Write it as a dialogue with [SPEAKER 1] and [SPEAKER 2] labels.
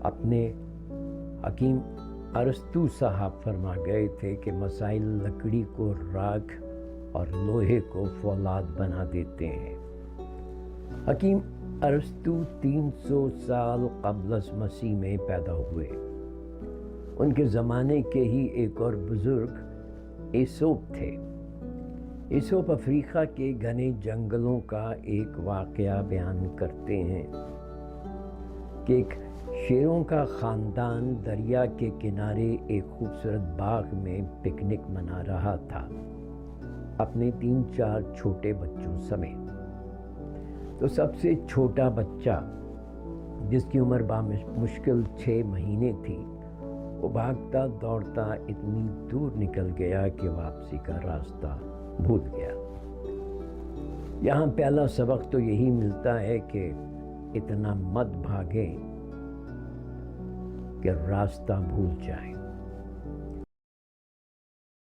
[SPEAKER 1] اپنے حکیم ارسطو صاحب فرما گئے تھے کہ مسائل لکڑی کو راکھ اور لوہے کو فولاد بنا دیتے ہیں۔ حکیم ارسطو 300 سال قبل از مسیح میں پیدا ہوئے۔ ان کے زمانے کے ہی ایک اور بزرگ ایسوپ تھے۔ ایسوپ افریقہ کے گھنے جنگلوں کا ایک واقعہ بیان کرتے ہیں کہ ایک شیروں کا خاندان دریا کے کنارے ایک خوبصورت باغ میں پکنک منا رہا تھا اپنے 3-4 چھوٹے بچوں سمیت۔ تو سب سے چھوٹا بچہ، جس کی عمر مشکل 6 مہینے تھی، وہ بھاگتا دوڑتا اتنی دور نکل گیا کہ واپسی کا راستہ بھول گیا۔ یہاں پہلا سبق تو یہی ملتا ہے کہ اتنا مت بھاگیں کہ راستہ بھول جائیں۔